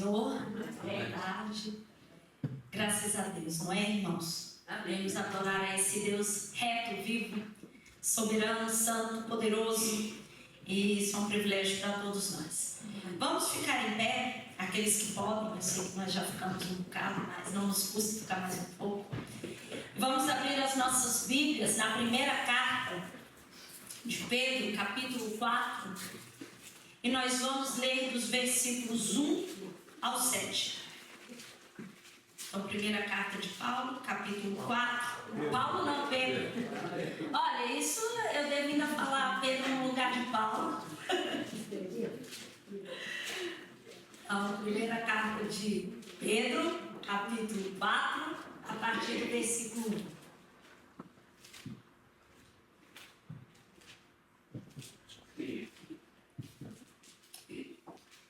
Senhor, verdade. Graças a Deus, não é, irmãos? Vamos adorar a esse Deus reto, vivo, soberano, santo, poderoso. E isso é um privilégio para todos nós. Vamos ficar em pé, aqueles que podem. Eu sei que nós já ficamos um bocado, mas não nos custa ficar mais um pouco. Vamos abrir as nossas Bíblias na primeira carta de Pedro, capítulo 4. E nós vamos ler dos versículos 1 ao 7. Então, primeira carta de Paulo, capítulo 4. Paulo não, Pedro. Olha, isso eu devo ainda falar Pedro no lugar de Paulo. Então, primeira carta de Pedro, capítulo 4, a partir do versículo 1.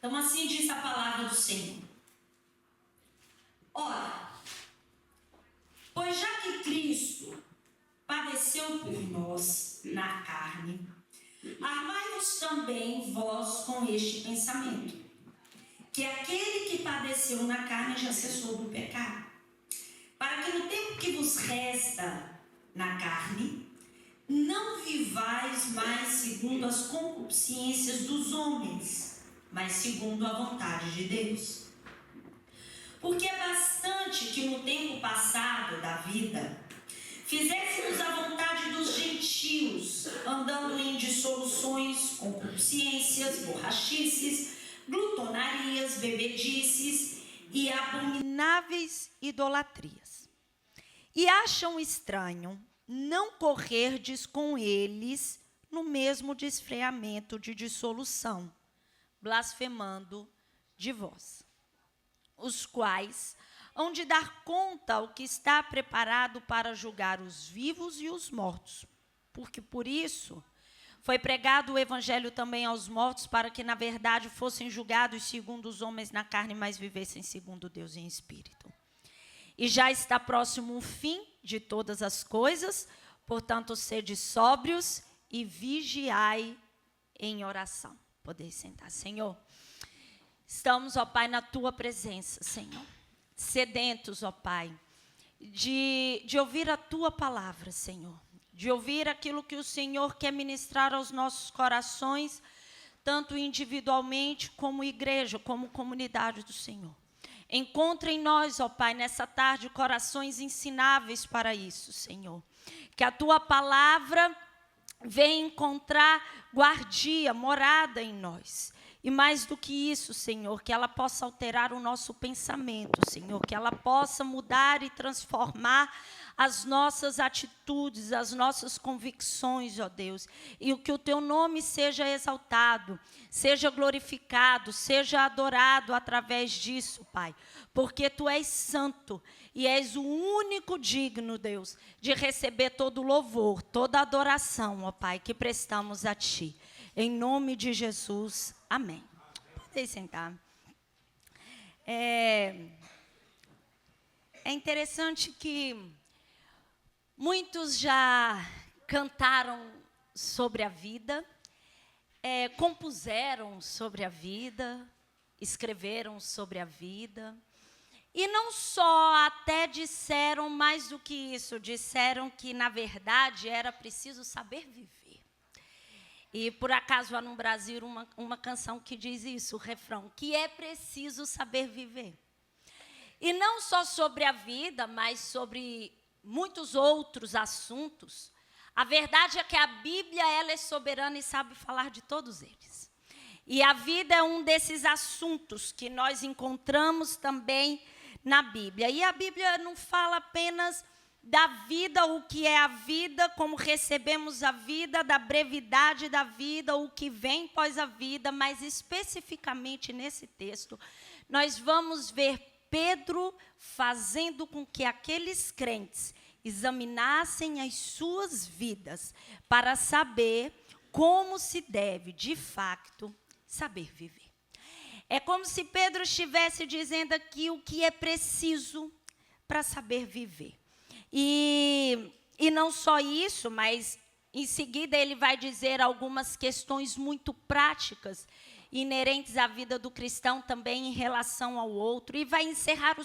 Então, assim diz a palavra do Senhor. Ora, pois já que Cristo padeceu por nós na carne, armai-vos também vós com este pensamento, que aquele que padeceu na carne já cessou do pecado, para que no tempo que vos resta na carne, não vivais mais segundo as concupiscências dos homens, mas segundo a vontade de Deus. Porque é bastante que no tempo passado da vida fizéssemos a vontade dos gentios, andando em dissoluções, concupiscências, borrachices, glutonarias, bebedices e abomináveis idolatrias. E acham estranho não correrdes com eles no mesmo desfreamento de dissolução, blasfemando de vós, os quais hão de dar conta ao que está preparado para julgar os vivos e os mortos, porque por isso foi pregado o evangelho também aos mortos, para que na verdade fossem julgados segundo os homens na carne, mas vivessem segundo Deus em espírito. E já está próximo o fim de todas as coisas, portanto sede sóbrios e vigiai em oração. Poder sentar, Senhor. Estamos, ó Pai, na Tua presença, Senhor. Sedentos, ó Pai, de ouvir a Tua palavra, Senhor. De ouvir aquilo que o Senhor quer ministrar aos nossos corações, tanto individualmente como igreja, como comunidade do Senhor. Encontra em nós, ó Pai, nessa tarde, corações ensináveis para isso, Senhor. Que a Tua palavra venha encontrar guardia, morada em nós. E mais do que isso, Senhor, que ela possa alterar o nosso pensamento, Senhor, que ela possa mudar e transformar as nossas atitudes, as nossas convicções, ó Deus, e que o Teu nome seja exaltado, seja glorificado, seja adorado através disso, Pai, porque Tu és santo e és o único digno, Deus, de receber todo louvor, toda adoração, ó Pai, que prestamos a Ti. Em nome de Jesus, amém. Podem sentar. É interessante que muitos já cantaram sobre a vida, compuseram sobre a vida, escreveram sobre a vida. E não só até disseram mais do que isso, disseram que, na verdade, era preciso saber viver. E, por acaso, há no Brasil uma canção que diz isso, o refrão, que é preciso saber viver. E não só sobre a vida, mas sobre muitos outros assuntos. A verdade é que a Bíblia, ela é soberana e sabe falar de todos eles. E a vida é um desses assuntos que nós encontramos também na Bíblia. E a Bíblia não fala apenas da vida, o que é a vida, como recebemos a vida, da brevidade da vida, o que vem após a vida, mas especificamente nesse texto, nós vamos ver Pedro fazendo com que aqueles crentes examinassem as suas vidas para saber como se deve, de fato, saber viver. É como se Pedro estivesse dizendo aqui o que é preciso para saber viver. E não só isso, mas em seguida ele vai dizer algumas questões muito práticas inerentes à vida do cristão também em relação ao outro. E vai encerrar,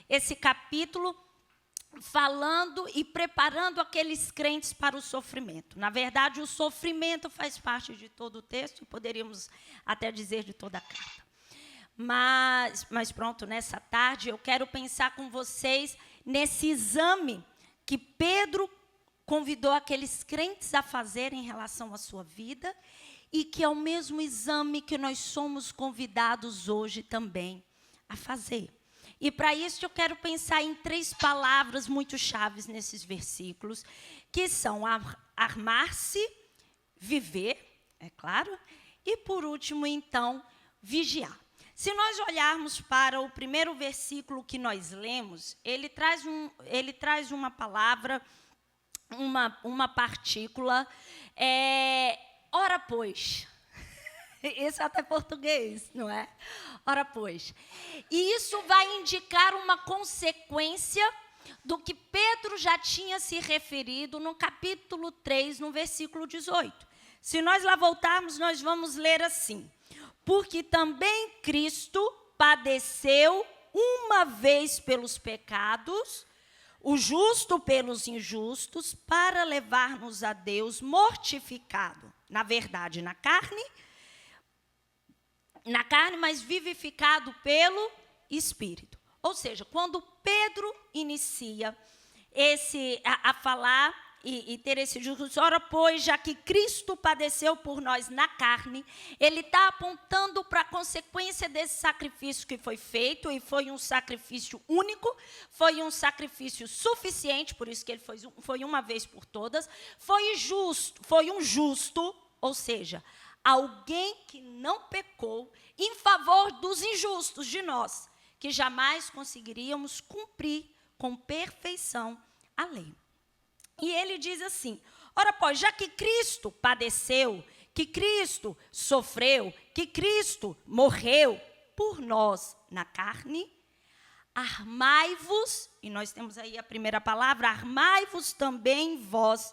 esse capítulo falando e preparando aqueles crentes para o sofrimento. Na verdade, o sofrimento faz parte de todo o texto, poderíamos até dizer de toda a carta. Mas pronto, nessa tarde eu quero pensar com vocês nesse exame que Pedro convidou aqueles crentes a fazer em relação à sua vida e que é o mesmo exame que nós somos convidados hoje também a fazer. E para isso eu quero pensar em 3 palavras muito chaves nesses versículos, que são armar-se, viver, é claro, e por último, então, vigiar. Se nós olharmos para o primeiro versículo que nós lemos, ele traz uma palavra, uma partícula, ora pois. Esse é até português, não é? Ora pois. E isso vai indicar uma consequência do que Pedro já tinha se referido no capítulo 3, no versículo 18. Se nós lá voltarmos, nós vamos ler assim: porque também Cristo padeceu uma vez pelos pecados, o justo pelos injustos, para levar-nos a Deus, mortificado, na verdade, na carne, mas vivificado pelo Espírito. Ou seja, quando Pedro inicia a falar e ter esse discurso, ora, pois, já que Cristo padeceu por nós na carne, ele está apontando para a consequência desse sacrifício que foi feito, e foi um sacrifício único, foi um sacrifício suficiente, por isso que ele foi uma vez por todas, foi um justo, ou seja, alguém que não pecou em favor dos injustos, de nós, que jamais conseguiríamos cumprir com perfeição a lei. E ele diz assim: ora, pois, já que Cristo padeceu, que Cristo sofreu, que Cristo morreu por nós na carne, armai-vos, e nós temos aí a primeira palavra, armai-vos também vós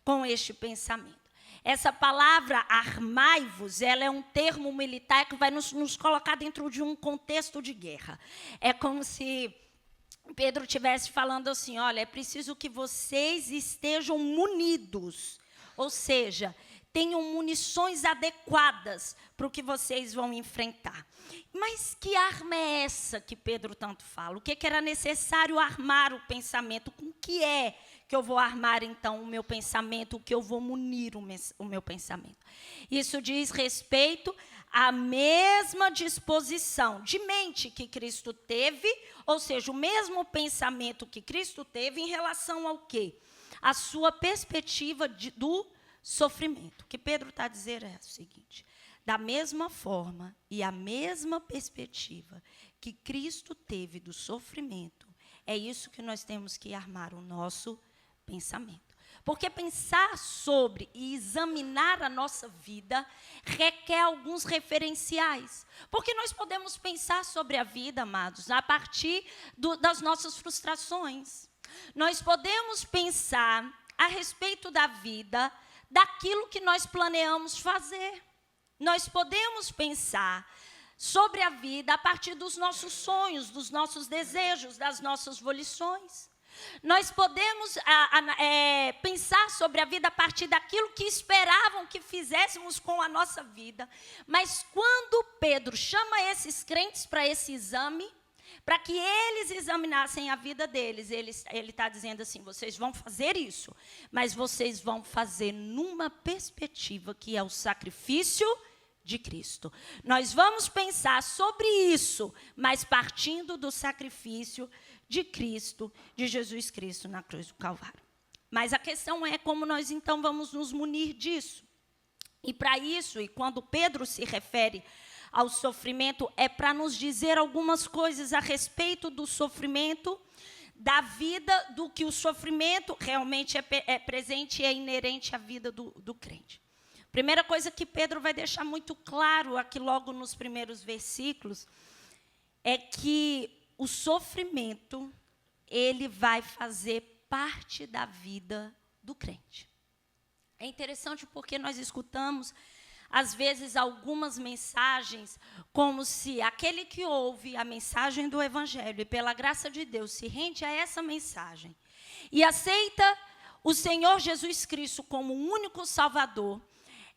com este pensamento. Essa palavra armai-vos, ela é um termo militar que vai nos colocar dentro de um contexto de guerra. É como se Pedro estivesse falando assim: olha, é preciso que vocês estejam munidos, ou seja, tenham munições adequadas para o que vocês vão enfrentar. Mas que arma é essa que Pedro tanto fala? O que era necessário armar o pensamento? Com o que é que eu vou armar, então, o meu pensamento? O que eu vou munir o meu pensamento? Isso diz respeito à mesma disposição de mente que Cristo teve, ou seja, o mesmo pensamento que Cristo teve em relação ao quê? A sua perspectiva do sofrimento. O que Pedro está a dizer é o seguinte: da mesma forma e a mesma perspectiva que Cristo teve do sofrimento, é isso que nós temos que armar o nosso pensamento. Porque pensar sobre e examinar a nossa vida requer alguns referenciais. Porque nós podemos pensar sobre a vida, amados, a partir das nossas frustrações. Nós podemos pensar a respeito da vida daquilo que nós planeamos fazer. Nós podemos pensar sobre a vida a partir dos nossos sonhos, dos nossos desejos, das nossas volições. Nós podemos pensar sobre a vida a partir daquilo que esperavam que fizéssemos com a nossa vida. Mas quando Pedro chama esses crentes para esse exame, para que eles examinassem a vida deles, ele está dizendo assim: vocês vão fazer isso, mas vocês vão fazer numa perspectiva que é o sacrifício de Cristo. Nós vamos pensar sobre isso, mas partindo do sacrifício de Cristo, de Jesus Cristo na cruz do Calvário. Mas a questão é como nós então vamos nos munir disso. E para isso, e quando Pedro se refere ao sofrimento, é para nos dizer algumas coisas a respeito do sofrimento, da vida, do que o sofrimento realmente é presente e é inerente à vida do crente. Primeira coisa que Pedro vai deixar muito claro aqui logo nos primeiros versículos é que o sofrimento, ele vai fazer parte da vida do crente. É interessante porque nós escutamos às vezes, algumas mensagens como se aquele que ouve a mensagem do Evangelho e, pela graça de Deus, se rende a essa mensagem e aceita o Senhor Jesus Cristo como o único Salvador,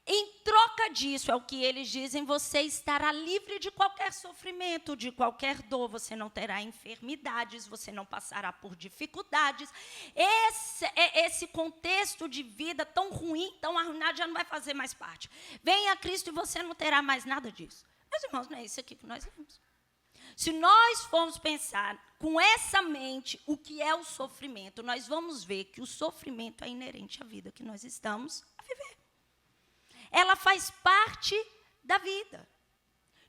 em troca disso, é o que eles dizem, você estará livre de qualquer sofrimento, de qualquer dor, você não terá enfermidades, você não passará por dificuldades. Esse contexto de vida tão ruim, tão arruinado, já não vai fazer mais parte. Venha a Cristo e você não terá mais nada disso. Meus irmãos, não é isso aqui que nós vemos. Se nós formos pensar com essa mente o que é o sofrimento, nós vamos ver que o sofrimento é inerente à vida que nós estamos a viver. Ela faz parte da vida.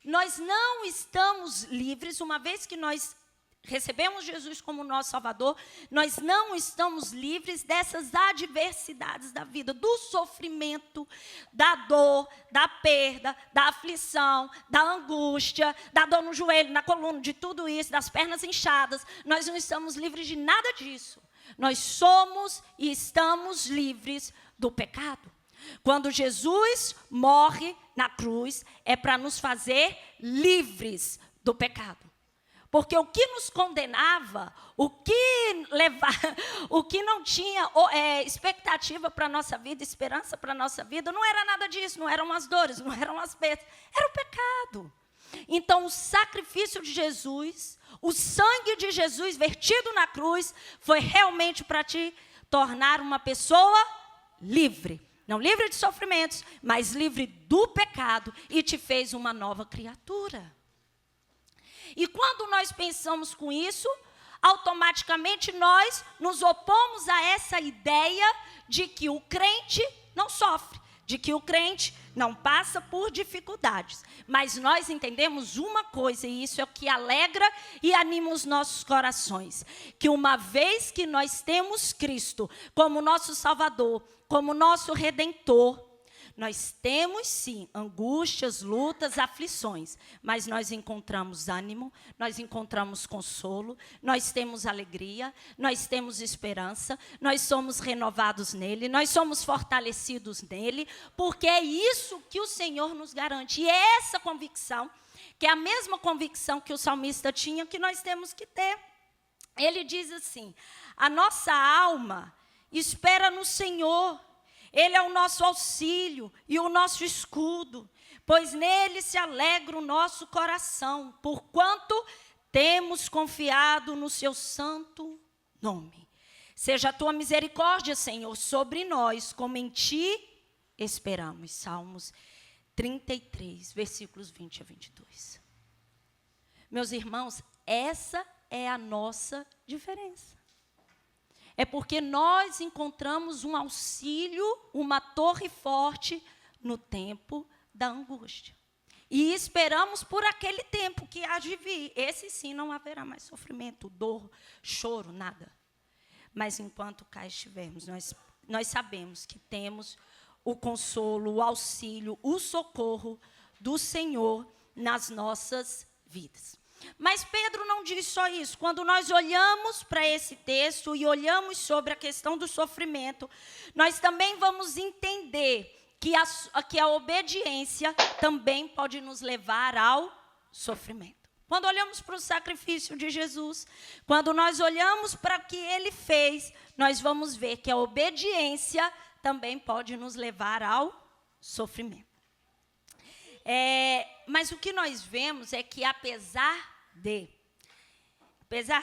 Nós não estamos livres, uma vez que nós recebemos Jesus como nosso Salvador, nós não estamos livres dessas adversidades da vida, do sofrimento, da dor, da perda, da aflição, da angústia, da dor no joelho, na coluna, de tudo isso, das pernas inchadas. Nós não estamos livres de nada disso. Nós somos e estamos livres do pecado. Quando Jesus morre na cruz, é para nos fazer livres do pecado. Porque o que nos condenava, o que não tinha expectativa para a nossa vida, esperança para a nossa vida, não era nada disso, não eram as dores, não eram as perdas, era o pecado. Então, o sacrifício de Jesus, o sangue de Jesus vertido na cruz, foi realmente para te tornar uma pessoa livre. Não livre de sofrimentos, mas livre do pecado, e te fez uma nova criatura. E quando nós pensamos com isso, automaticamente nós nos opomos a essa ideia de que o crente não sofre, de que o crente não passa por dificuldades. Mas nós entendemos uma coisa, e isso é o que alegra e anima os nossos corações, que uma vez que nós temos Cristo como nosso Salvador, como nosso Redentor, nós temos sim angústias, lutas, aflições, mas nós encontramos ânimo, nós encontramos consolo, nós temos alegria, nós temos esperança, nós somos renovados nele, nós somos fortalecidos nele, porque é isso que o Senhor nos garante. E é essa convicção, que é a mesma convicção que o salmista tinha, que nós temos que ter. Ele diz assim: a nossa alma espera no Senhor, Ele é o nosso auxílio e o nosso escudo, pois nele se alegra o nosso coração, porquanto temos confiado no seu santo nome. Seja a tua misericórdia, Senhor, sobre nós, como em ti esperamos. Salmos 33, versículos 20 a 22. Meus irmãos, essa é a nossa diferença. É porque nós encontramos um auxílio, uma torre forte no tempo da angústia. E esperamos por aquele tempo que há de vir. Esse sim não haverá mais sofrimento, dor, choro, nada. Mas enquanto cá estivermos, nós sabemos que temos o consolo, o auxílio, o socorro do Senhor nas nossas vidas. Mas Pedro não diz só isso. Quando nós olhamos para esse texto e olhamos sobre a questão do sofrimento, nós também vamos entender que a obediência também pode nos levar ao sofrimento. Quando olhamos para o sacrifício de Jesus, quando nós olhamos para o que ele fez, nós vamos ver que a obediência também pode nos levar ao sofrimento. Mas o que nós vemos é que, apesar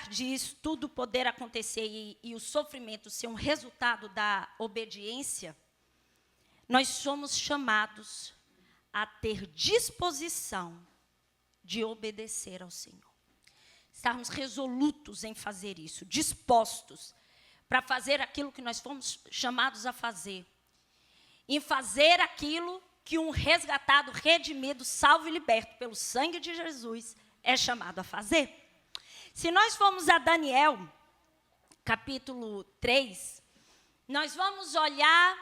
disso, tudo poder acontecer e o sofrimento ser um resultado da obediência, nós somos chamados a ter disposição de obedecer ao Senhor. Estarmos resolutos em fazer isso, dispostos para fazer aquilo que nós fomos chamados a fazer. Em fazer aquilo que um resgatado, redimido, salvo e liberto pelo sangue de Jesus é chamado a fazer. Se nós formos a Daniel, capítulo 3, nós vamos olhar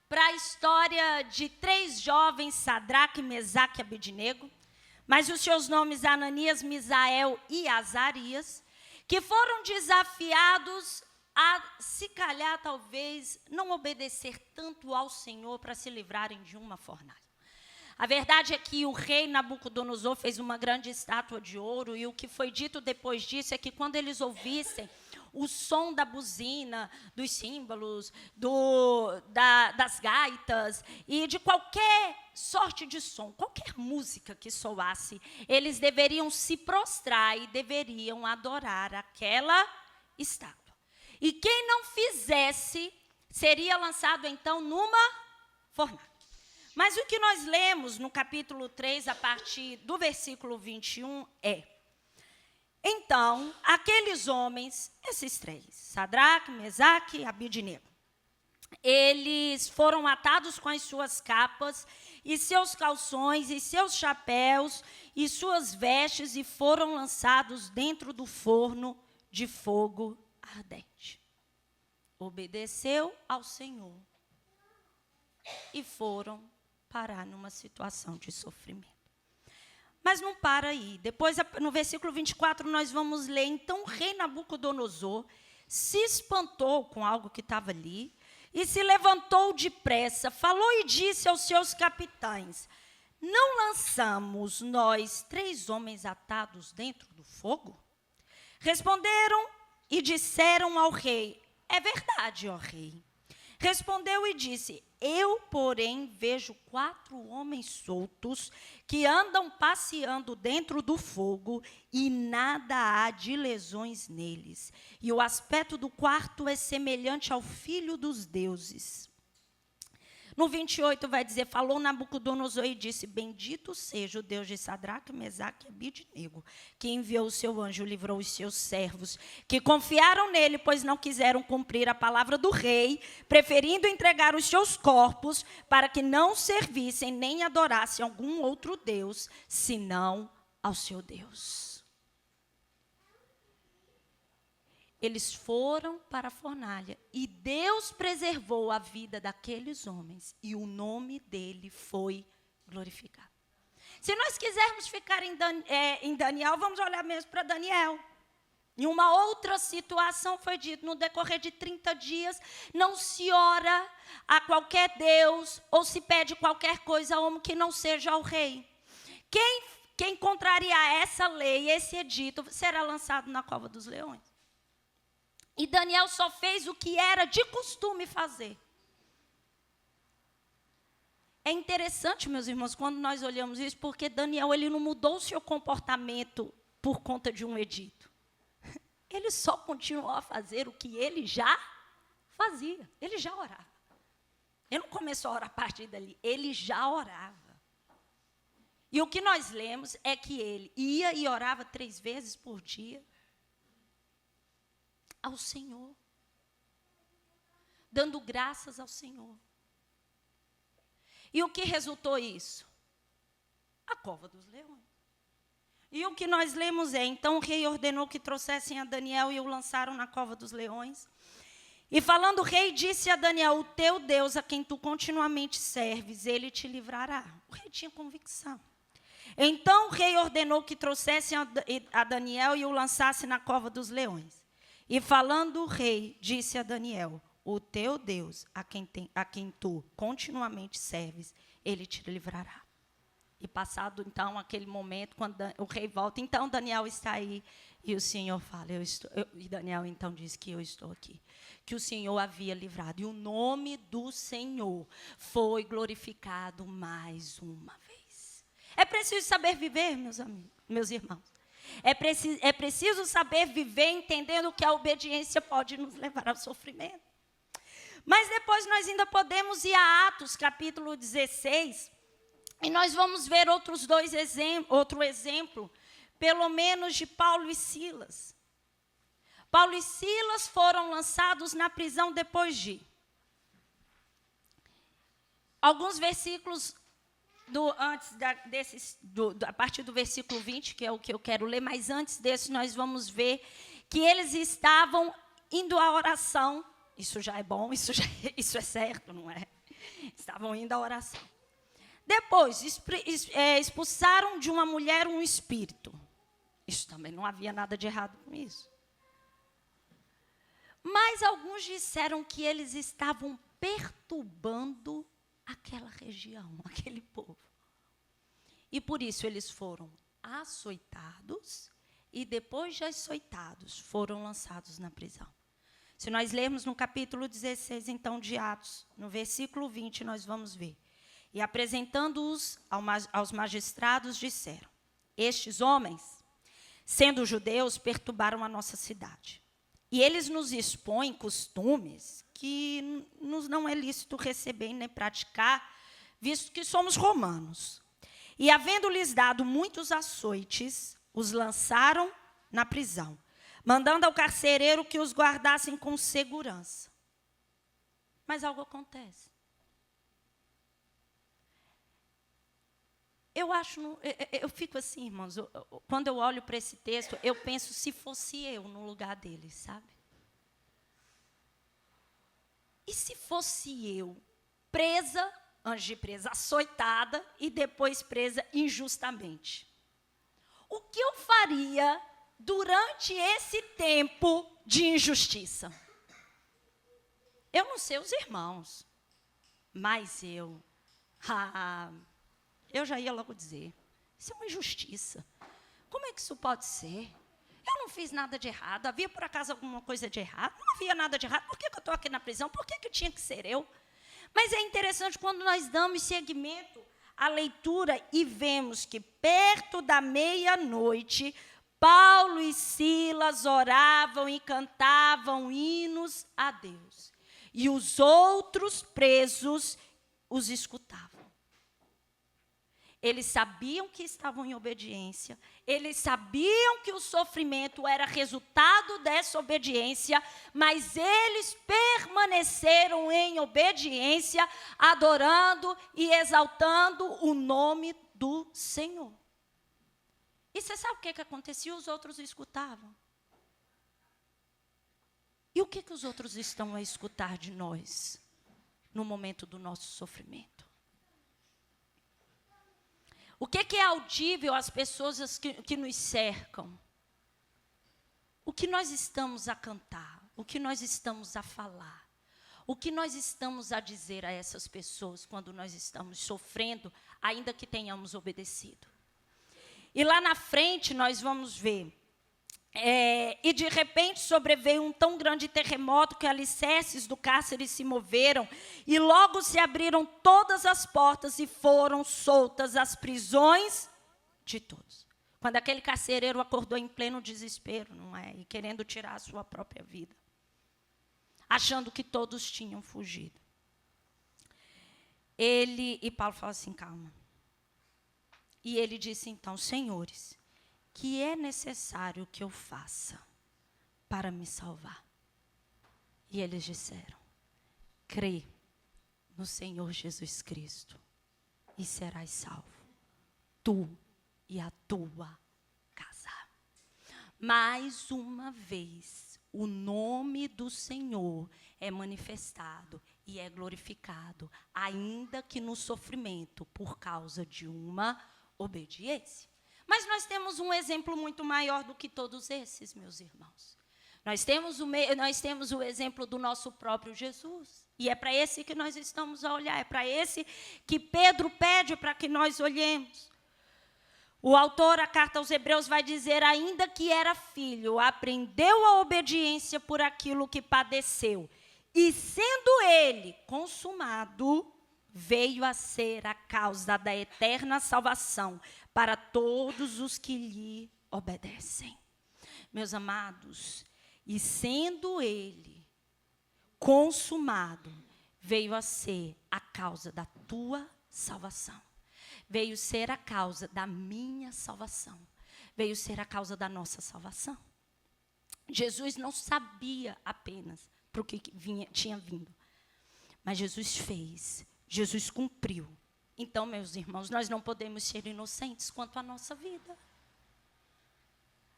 para a história de 3 jovens, Sadraque, Mesaque e Abednego, mas os seus nomes Ananias, Misael e Azarias, que foram desafiados a, se calhar, talvez, não obedecer tanto ao Senhor para se livrarem de uma fornalha. A verdade é que o rei Nabucodonosor fez uma grande estátua de ouro, e o que foi dito depois disso é que quando eles ouvissem o som da buzina, dos símbolos, das gaitas e de qualquer sorte de som, qualquer música que soasse, eles deveriam se prostrar e deveriam adorar aquela estátua. E quem não fizesse, seria lançado então numa fornalha. Mas o que nós lemos no capítulo 3, a partir do versículo 21, é: então, aqueles homens, esses três, Sadraque, Mesaque e Abidnego, eles foram atados com as suas capas, e seus calções, e seus chapéus, e suas vestes, e foram lançados dentro do forno de fogo ardente. Obedeceu ao Senhor e foram parar numa situação de sofrimento. Mas não para aí. Depois, no versículo 24, nós vamos ler: então o rei Nabucodonosor se espantou com algo que estava ali e se levantou depressa, falou e disse aos seus capitães: não lançamos nós 3 homens atados dentro do fogo? Responderam e disseram ao rei: é verdade, ó rei. Respondeu e disse: eu, porém, vejo 4 homens soltos que andam passeando dentro do fogo e nada há de lesões neles. E o aspecto do quarto é semelhante ao filho dos deuses. No 28 vai dizer: falou Nabucodonosor e disse: bendito seja o Deus de Sadraque, Mesaque e Abidnego, que enviou o seu anjo e livrou os seus servos, que confiaram nele, pois não quiseram cumprir a palavra do rei, preferindo entregar os seus corpos para que não servissem nem adorassem algum outro Deus, senão ao seu Deus. Eles foram para a fornalha e Deus preservou a vida daqueles homens e o nome dele foi glorificado. Se nós quisermos ficar em Daniel, vamos olhar mesmo para Daniel. Em uma outra situação foi dito: no decorrer de 30 dias, não se ora a qualquer Deus ou se pede qualquer coisa a homem que não seja ao rei. Quem contrariar essa lei, esse edito, será lançado na cova dos leões. E Daniel só fez o que era de costume fazer. É interessante, meus irmãos, quando nós olhamos isso, porque Daniel ele não mudou o seu comportamento por conta de um edito. Ele só continuou a fazer o que ele já fazia. Ele já orava. Ele não começou a orar a partir dali, ele já orava. E o que nós lemos é que ele ia e orava 3 vezes por dia ao Senhor, dando graças ao Senhor. E o que resultou isso? A cova dos leões. E o que nós lemos é: então o rei ordenou que trouxessem a Daniel e o lançaram na cova dos leões. E falando o rei, disse a Daniel: o teu Deus, a quem tu continuamente serves, ele te livrará. O rei tinha convicção. Então o rei ordenou que trouxessem a Daniel e o lançassem na cova dos leões. E falando o rei, disse a Daniel: o teu Deus, a quem tu continuamente serves, ele te livrará. E passado então aquele momento, quando o rei volta, então Daniel está aí, e o Senhor fala: e Daniel então diz que eu estou aqui, que o Senhor havia livrado, e o nome do Senhor foi glorificado mais uma vez. É preciso saber viver, meus amigos, meus irmãos. É preciso saber viver entendendo que a obediência pode nos levar ao sofrimento. Mas depois nós ainda podemos ir a Atos, capítulo 16, e nós vamos ver outro exemplo, pelo menos de Paulo e Silas. Paulo e Silas foram lançados na prisão depois de alguns versículos a partir do versículo 20, que é o que eu quero ler, mas antes desse nós vamos ver que eles estavam indo à oração. Isso já é bom, isso é certo, não é? Estavam indo à oração. Depois, expulsaram de uma mulher um espírito. Isso também não havia nada de errado com isso. Mas alguns disseram que eles estavam perturbando aquela região, aquele povo. e por isso eles foram açoitados e depois de açoitados foram lançados na prisão. Se nós lermos no capítulo 16, então, de Atos, no versículo 20, nós vamos ver. E apresentando-os aos magistrados, disseram: estes homens, sendo judeus, perturbaram a nossa cidade. E eles nos expõem costumes que nos não é lícito receber nem praticar, visto que somos romanos. E, havendo-lhes dado muitos açoites, os lançaram na prisão, mandando ao carcereiro que os guardassem com segurança. Mas algo acontece. Eu fico assim, irmãos, quando eu olho para esse texto, eu penso se fosse eu no lugar deles, sabe? E se fosse eu presa, antes de presa, açoitada e depois presa injustamente? O que eu faria durante esse tempo de injustiça? Eu não sei os irmãos, mas eu já ia logo dizer, isso é uma injustiça. Como é que isso pode ser? Eu não fiz nada de errado. Havia, por acaso, alguma coisa de errado? Não havia nada de errado. Por que eu estou aqui na prisão? Por que tinha que ser eu? Mas é interessante quando nós damos seguimento à leitura e vemos que, perto da meia-noite, Paulo e Silas oravam e cantavam hinos a Deus. E os outros presos os escutavam. Eles sabiam que estavam em obediência, eles sabiam que o sofrimento era resultado dessa obediência, mas eles permaneceram em obediência, adorando e exaltando o nome do Senhor. E você sabe o que acontecia? Os outros escutavam. E o que os outros estão a escutar de nós no momento do nosso sofrimento? O que é audível às pessoas que nos cercam? O que nós estamos a cantar? O que nós estamos a falar? O que nós estamos a dizer a essas pessoas quando nós estamos sofrendo, ainda que tenhamos obedecido? E lá na frente nós vamos ver. E de repente sobreveio um tão grande terremoto que alicerces do cárcere se moveram e logo se abriram todas as portas e foram soltas as prisões de todos. Quando aquele carcereiro acordou em pleno desespero, não é? E querendo tirar a sua própria vida, achando que todos tinham fugido. E Paulo fala assim, calma. E ele disse então, senhores, que é necessário que eu faça para me salvar? E eles disseram, crê no Senhor Jesus Cristo e serás salvo, tu e a tua casa. Mais uma vez, o nome do Senhor é manifestado e é glorificado, ainda que no sofrimento, por causa de uma obediência. Mas nós temos um exemplo muito maior do que todos esses, meus irmãos. Nós temos o exemplo do nosso próprio Jesus. E é para esse que nós estamos a olhar, é para esse que Pedro pede para que nós olhemos. O autor, a carta aos Hebreus, vai dizer, ainda que era filho, aprendeu a obediência por aquilo que padeceu. E sendo ele consumado, veio a ser a causa da eterna salvação para todos os que lhe obedecem. Meus amados, e sendo ele consumado, veio a ser a causa da tua salvação. Veio ser a causa da minha salvação. Veio ser a causa da nossa salvação. Jesus não sabia apenas para o que tinha vindo, mas Jesus fez, Jesus cumpriu. Então, meus irmãos, nós não podemos ser inocentes quanto à nossa vida.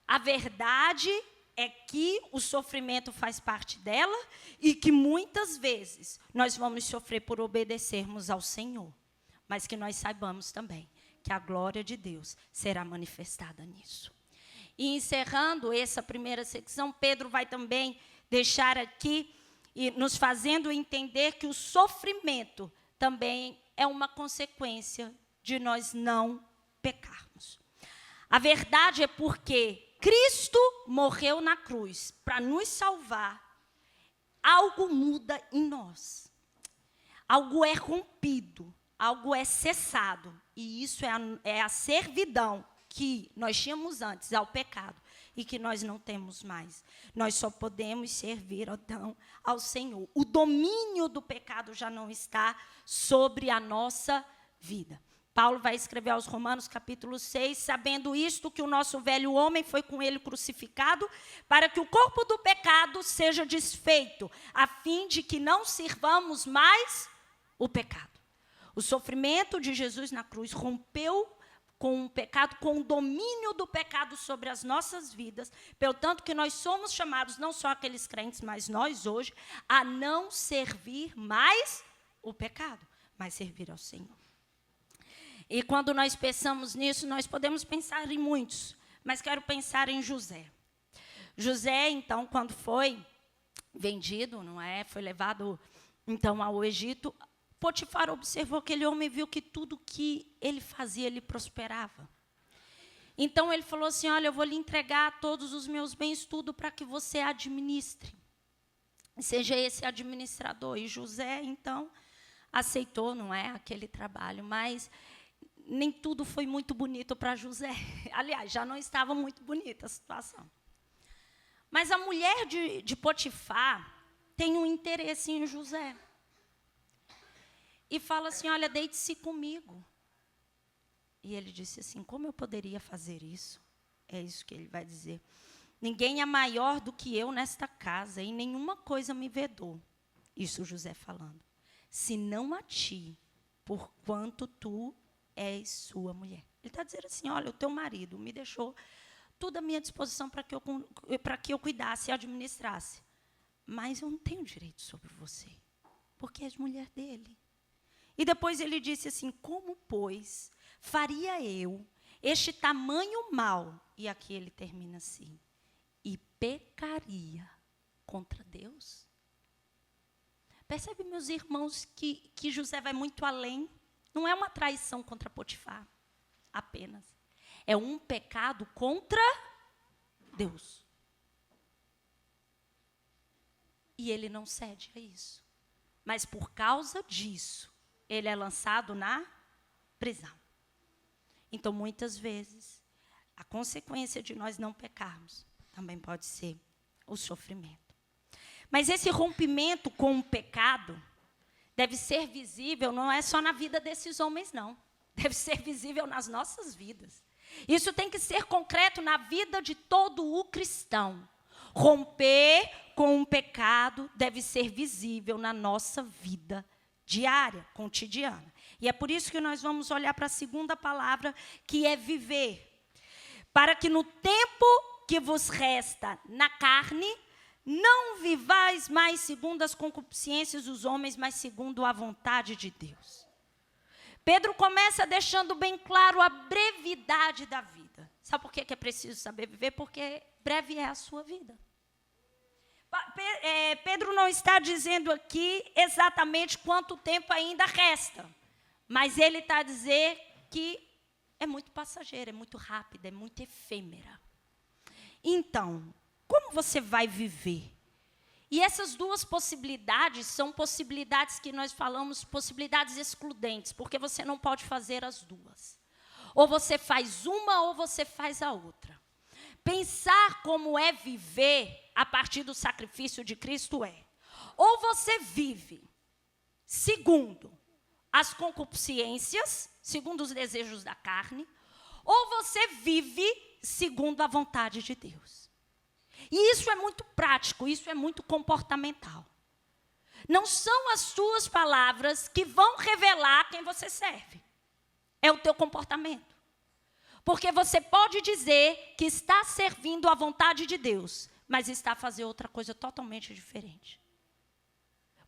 A verdade é que o sofrimento faz parte dela e que muitas vezes nós vamos sofrer por obedecermos ao Senhor. Mas que nós saibamos também que a glória de Deus será manifestada nisso. E encerrando essa primeira secção, Pedro vai também deixar aqui, e nos fazendo entender que o sofrimento também é uma consequência de nós não pecarmos. A verdade é porque Cristo morreu na cruz para nos salvar, algo muda em nós. Algo é rompido, algo é cessado. E isso é a servidão que nós tínhamos antes ao pecado e que nós não temos mais. Nós só podemos servir, então, ao Senhor. O domínio do pecado já não está sobre a nossa vida. Paulo vai escrever aos Romanos, capítulo 6, sabendo isto, que o nosso velho homem foi com ele crucificado, para que o corpo do pecado seja desfeito, a fim de que não sirvamos mais o pecado. O sofrimento de Jesus na cruz rompeu com o pecado, com o domínio do pecado sobre as nossas vidas, pelo tanto que nós somos chamados, não só aqueles crentes, mas nós hoje, a não servir mais o pecado, mas servir ao Senhor. E quando nós pensamos nisso, nós podemos pensar em muitos, mas quero pensar em José. José, então, quando foi vendido, não é? Foi levado, então, ao Egito, Potifar observou aquele homem e viu que tudo que ele fazia, ele prosperava. Então, ele falou assim, olha, eu vou lhe entregar todos os meus bens, tudo para que você administre. Seja esse administrador. E José, então, aceitou, não é, aquele trabalho, mas nem tudo foi muito bonito para José. Aliás, já não estava muito bonita a situação. Mas a mulher de Potifar tem um interesse em José. E fala assim, olha, deite-se comigo. E ele disse assim, como eu poderia fazer isso? É isso que ele vai dizer. Ninguém é maior do que eu nesta casa, e nenhuma coisa me vedou. Isso José falando. Senão a ti, porquanto tu és sua mulher. Ele está dizendo assim, olha, o teu marido me deixou tudo à minha disposição para que eu cuidasse e administrasse. Mas eu não tenho direito sobre você, porque és mulher dele. E depois ele disse assim, como, pois, faria eu este tamanho mal? E aqui ele termina assim, e pecaria contra Deus? Percebe, meus irmãos, que José vai muito além? Não é uma traição contra Potifar, apenas. É um pecado contra Deus. E ele não cede a isso. Mas por causa disso, ele é lançado na prisão. Então, muitas vezes, a consequência de nós não pecarmos também pode ser o sofrimento. Mas esse rompimento com o pecado deve ser visível, não é só na vida desses homens, não. Deve ser visível nas nossas vidas. Isso tem que ser concreto na vida de todo o cristão. Romper com o pecado deve ser visível na nossa vida diária, cotidiana. E é por isso que nós vamos olhar para a segunda palavra, que é viver. Para que no tempo que vos resta na carne, não vivais mais segundo as concupiscências dos homens, mas segundo a vontade de Deus. Pedro começa deixando bem claro a brevidade da vida. Sabe por que é preciso saber viver? Porque breve é a sua vida. Pedro não está dizendo aqui exatamente quanto tempo ainda resta, mas ele está a dizer que é muito passageira, é muito rápida, é muito efêmera. Então, como você vai viver? E essas duas possibilidades são possibilidades que nós falamos, possibilidades excludentes, porque você não pode fazer as duas. Ou você faz uma ou você faz a outra. Pensar como é viver a partir do sacrifício de Cristo é: ou você vive segundo as concupiscências, segundo os desejos da carne, ou você vive segundo a vontade de Deus. E isso é muito prático, isso é muito comportamental. Não são as suas palavras que vão revelar quem você serve. É o teu comportamento. Porque você pode dizer que está servindo à vontade de Deus, mas está a fazer outra coisa totalmente diferente.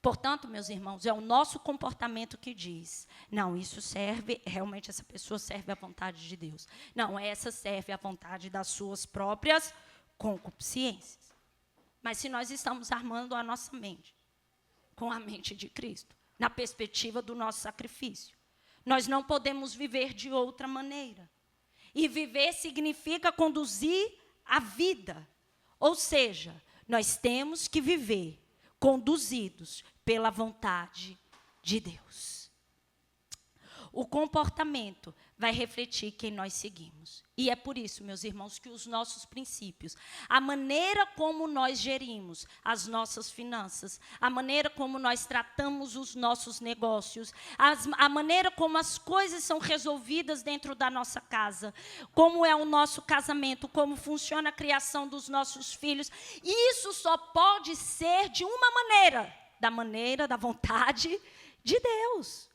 Portanto, meus irmãos, é o nosso comportamento que diz, não, isso serve, realmente essa pessoa serve à vontade de Deus. Não, essa serve à vontade das suas próprias concupiscências. Mas se nós estamos armando a nossa mente com a mente de Cristo, na perspectiva do nosso sacrifício, nós não podemos viver de outra maneira. E viver significa conduzir a vida. Ou seja, nós temos que viver conduzidos pela vontade de Deus. O comportamento vai refletir quem nós seguimos. E é por isso, meus irmãos, que os nossos princípios, a maneira como nós gerimos as nossas finanças, a maneira como nós tratamos os nossos negócios, a maneira como as coisas são resolvidas dentro da nossa casa, como é o nosso casamento, como funciona a criação dos nossos filhos, isso só pode ser de uma maneira, da vontade de Deus.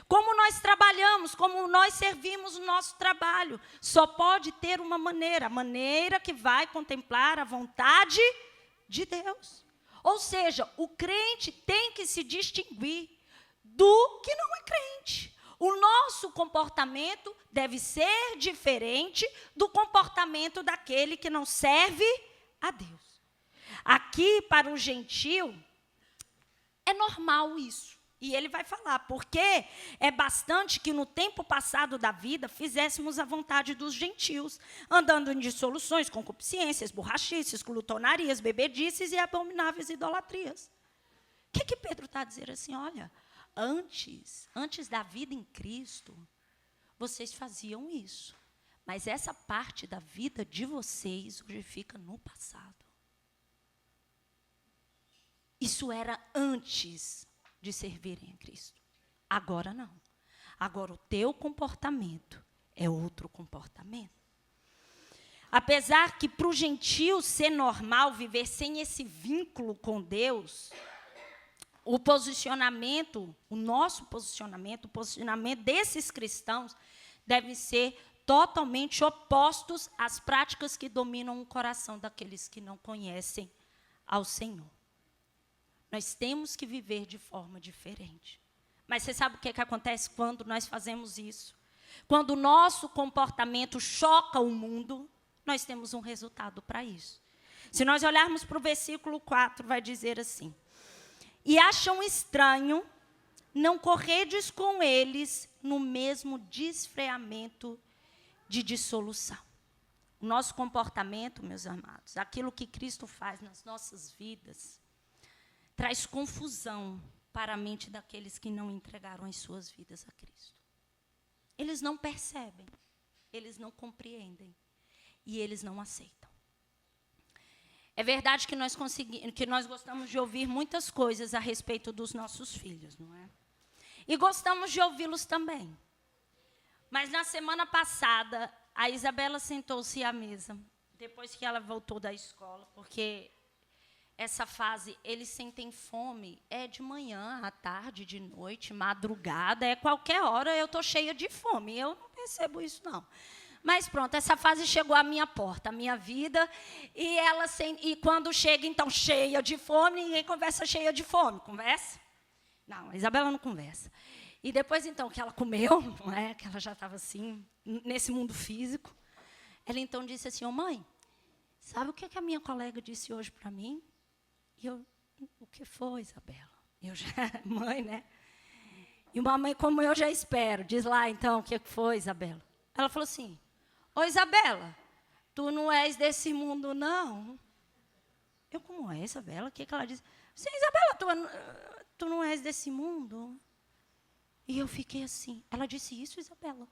Como nós trabalhamos, como nós servimos o nosso trabalho, só pode ter uma maneira, a maneira que vai contemplar a vontade de Deus. Ou seja, o crente tem que se distinguir do que não é crente. O nosso comportamento deve ser diferente do comportamento daquele que não serve a Deus. Aqui, para o gentio, é normal isso. E ele vai falar, porque é bastante que no tempo passado da vida fizéssemos a vontade dos gentios, andando em dissoluções, concupiscências, borrachices, glutonarias, bebedices e abomináveis idolatrias. O que Pedro está a dizer assim? Olha, antes da vida em Cristo, vocês faziam isso. Mas essa parte da vida de vocês hoje fica no passado. Isso era antes de servirem a Cristo. Agora não. Agora o teu comportamento é outro comportamento. Apesar que para o gentio ser normal viver sem esse vínculo com Deus, o nosso posicionamento, o posicionamento desses cristãos deve ser totalmente opostos às práticas que dominam o coração daqueles que não conhecem ao Senhor. Nós temos que viver de forma diferente. Mas você sabe o que acontece quando nós fazemos isso? Quando o nosso comportamento choca o mundo, nós temos um resultado para isso. Se nós olharmos para o versículo 4, vai dizer assim: e acham estranho não corredes com eles no mesmo desfreamento de dissolução. O nosso comportamento, meus amados, aquilo que Cristo faz nas nossas vidas, traz confusão para a mente daqueles que não entregaram as suas vidas a Cristo. Eles não percebem, eles não compreendem e eles não aceitam. É verdade que nós gostamos de ouvir muitas coisas a respeito dos nossos filhos, não é? E gostamos de ouvi-los também. Mas na semana passada, a Isabela sentou-se à mesa, depois que ela voltou da escola, porque essa fase, eles sentem fome, é de manhã, à tarde, de noite, madrugada, é qualquer hora, eu estou cheia de fome. Eu não percebo isso, não. Mas pronto, essa fase chegou à minha porta, à minha vida, e quando chega, então, cheia de fome, ninguém conversa cheia de fome. Conversa? Não, a Isabela não conversa. E depois, então, que ela comeu, não é? Que ela já estava assim, nesse mundo físico, ela então disse assim: ô mãe, sabe o que a minha colega disse hoje para mim? E eu, o que foi, Isabela? Eu já, mãe, né? E uma mãe como eu já espero. Diz lá, então, o que foi, Isabela? Ela falou assim: ô, Isabela, tu não és desse mundo, não? Eu, como é, Isabela? O que ela disse? Sim, Isabela, tu não és desse mundo? E eu fiquei assim. Ela disse isso, Isabela?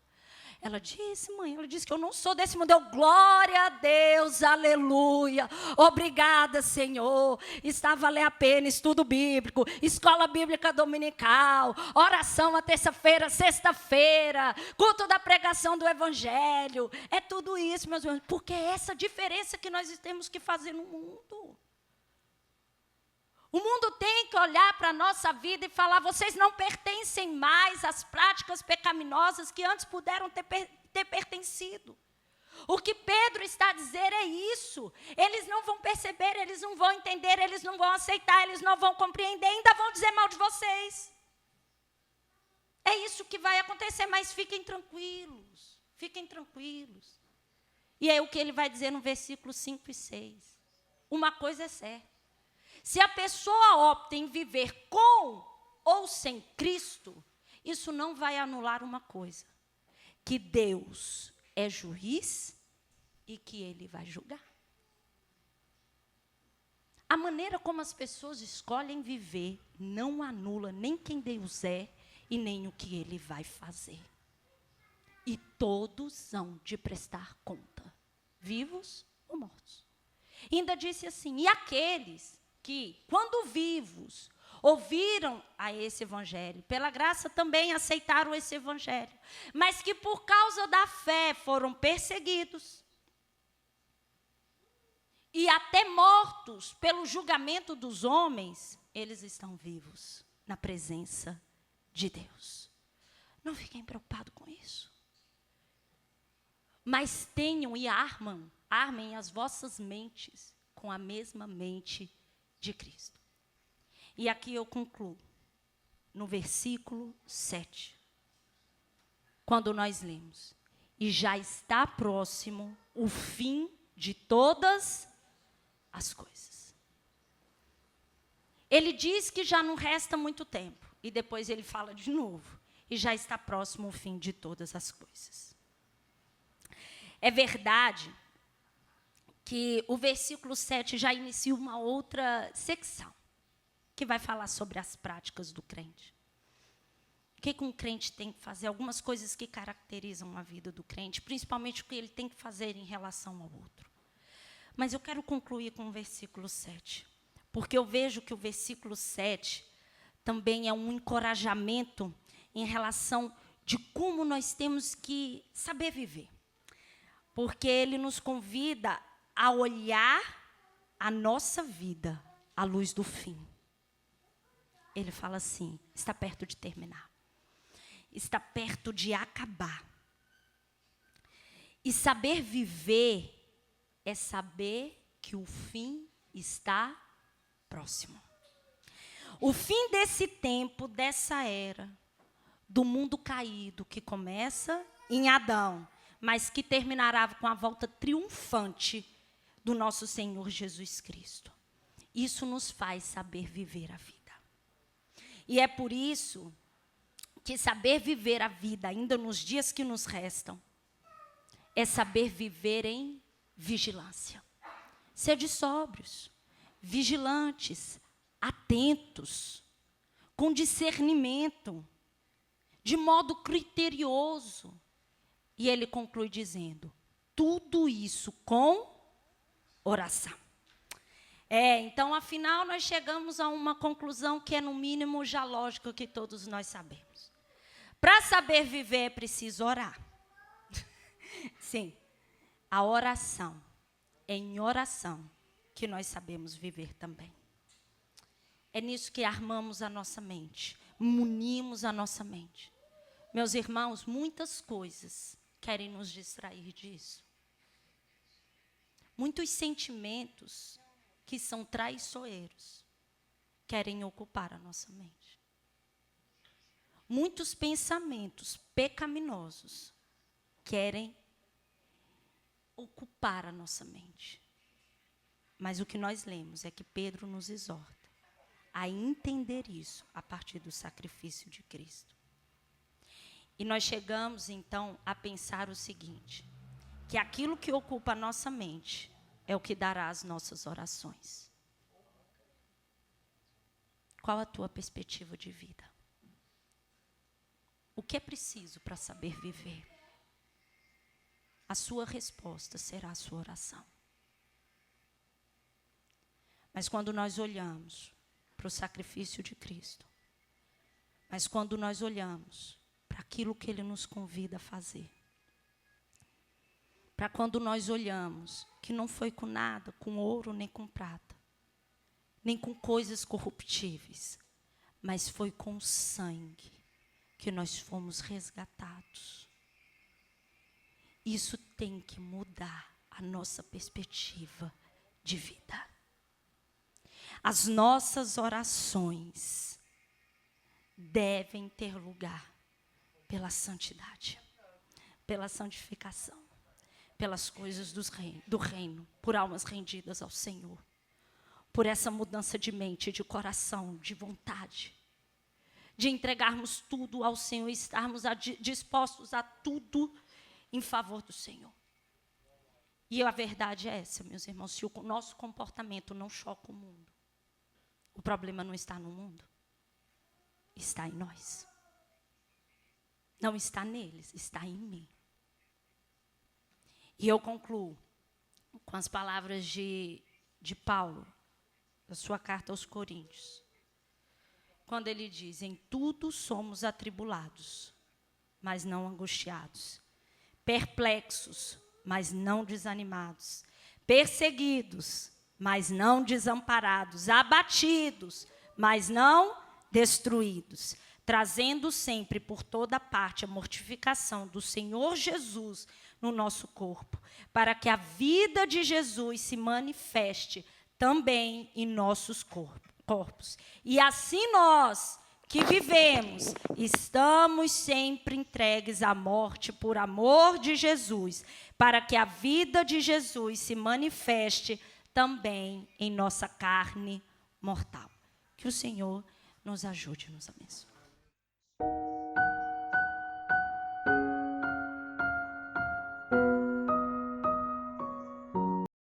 Ela disse, mãe, ela disse que eu não sou desse mundo. Eu, glória a Deus, aleluia. Obrigada, Senhor. Está a valer a pena, estudo bíblico, escola bíblica dominical, oração à terça-feira, sexta-feira, culto da pregação do evangelho. É tudo isso, meus irmãos, porque é essa diferença que nós temos que fazer no mundo. O mundo tem que olhar para a nossa vida e falar: vocês não pertencem mais às práticas pecaminosas que antes puderam ter pertencido. O que Pedro está a dizer é isso. Eles não vão perceber, eles não vão entender, eles não vão aceitar, eles não vão compreender, ainda vão dizer mal de vocês. É isso que vai acontecer, mas fiquem tranquilos, fiquem tranquilos. E é o que ele vai dizer no versículo 5 e 6. Uma coisa é certa. Se a pessoa opta em viver com ou sem Cristo, isso não vai anular uma coisa: que Deus é juiz e que ele vai julgar. A maneira como as pessoas escolhem viver não anula nem quem Deus é e nem o que ele vai fazer. E todos hão de prestar conta, vivos ou mortos. E ainda disse assim: e aqueles que, quando vivos, ouviram a esse evangelho, pela graça também aceitaram esse evangelho, mas que por causa da fé foram perseguidos e até mortos pelo julgamento dos homens, eles estão vivos na presença de Deus. Não fiquem preocupados com isso. Mas tenham e armem as vossas mentes com a mesma mente de Cristo. E aqui eu concluo, no versículo 7, quando nós lemos: e já está próximo o fim de todas as coisas. Ele diz que já não resta muito tempo, e depois ele fala de novo: e já está próximo o fim de todas as coisas. É verdade que o versículo 7 já inicia uma outra secção, que vai falar sobre as práticas do crente. O que um crente tem que fazer? Algumas coisas que caracterizam a vida do crente, principalmente o que ele tem que fazer em relação ao outro. Mas eu quero concluir com o versículo 7, porque eu vejo que o versículo 7 também é um encorajamento em relação de como nós temos que saber viver. Porque ele nos convida a olhar a nossa vida à luz do fim. Ele fala assim: está perto de terminar. Está perto de acabar. E saber viver é saber que o fim está próximo. O fim desse tempo, dessa era, do mundo caído, que começa em Adão, mas que terminará com a volta triunfante do nosso Senhor Jesus Cristo. Isso nos faz saber viver a vida. E é por isso que saber viver a vida, ainda nos dias que nos restam, é saber viver em vigilância. Sede sóbrios, vigilantes, atentos, com discernimento, de modo criterioso. E ele conclui dizendo: tudo isso com oração. Então, afinal, nós chegamos a uma conclusão que é, no mínimo, já lógica, que todos nós sabemos. Para saber viver é preciso orar. Sim, a oração. É em oração que nós sabemos viver também. É nisso que armamos a nossa mente, munimos a nossa mente. Meus irmãos, muitas coisas querem nos distrair disso. Muitos sentimentos que são traiçoeiros querem ocupar a nossa mente. Muitos pensamentos pecaminosos querem ocupar a nossa mente. Mas o que nós lemos é que Pedro nos exorta a entender isso a partir do sacrifício de Cristo. E nós chegamos, então, a pensar o seguinte: que aquilo que ocupa a nossa mente é o que dará as nossas orações. Qual a tua perspectiva de vida? O que é preciso para saber viver? A sua resposta será a sua oração. Mas quando nós olhamos para o sacrifício de Cristo, mas quando nós olhamos para aquilo que Ele nos convida a fazer, para quando nós olhamos que não foi com nada, com ouro nem com prata, nem com coisas corruptíveis, mas foi com sangue que nós fomos resgatados. Isso tem que mudar a nossa perspectiva de vida. As nossas orações devem ter lugar pela santidade, pela santificação, pelas coisas do reino, por almas rendidas ao Senhor, por essa mudança de mente, de coração, de vontade, de entregarmos tudo ao Senhor, estarmos dispostos a tudo em favor do Senhor. E a verdade é essa, meus irmãos, se o nosso comportamento não choca o mundo, o problema não está no mundo, está em nós. Não está neles, está em mim. E eu concluo com as palavras de Paulo, da sua carta aos Coríntios, quando ele diz: em tudo somos atribulados, mas não angustiados, perplexos, mas não desanimados, perseguidos, mas não desamparados, abatidos, mas não destruídos, trazendo sempre por toda parte a mortificação do Senhor Jesus no nosso corpo, para que a vida de Jesus se manifeste também em nossos corpos. E assim nós que vivemos, estamos sempre entregues à morte por amor de Jesus, para que a vida de Jesus se manifeste também em nossa carne mortal. Que o Senhor nos ajude, nos abençoe.